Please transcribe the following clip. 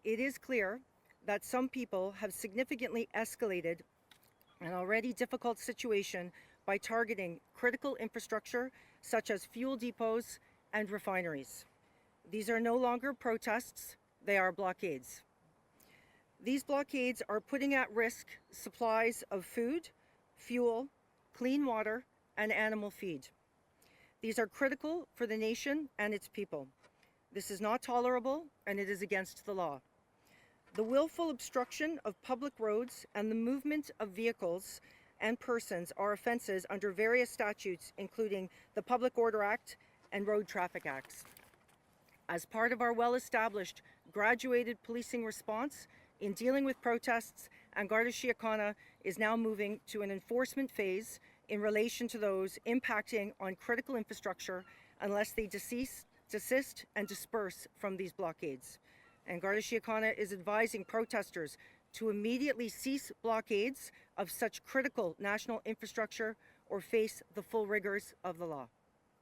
it is clear that some people have significantly escalated an already difficult situation by targeting critical infrastructure such as fuel depots and refineries. These are no longer protests, they are blockades. These blockades are putting at risk supplies of food, fuel, clean water, and animal feed. These are critical for the nation and its people. This is not tolerable, and it is against the law. The willful obstruction of public roads and the movement of vehicles and persons are offences under various statutes, including the Public Order Act and Road Traffic Acts. As part of our well-established graduated policing response in dealing with protests, and Garda Síochána is now moving to an enforcement phase in relation to those impacting on critical infrastructure unless they desist and disperse from these blockades. And Garda Síochána is advising protesters to immediately cease blockades of such critical national infrastructure or face the full rigours of the law.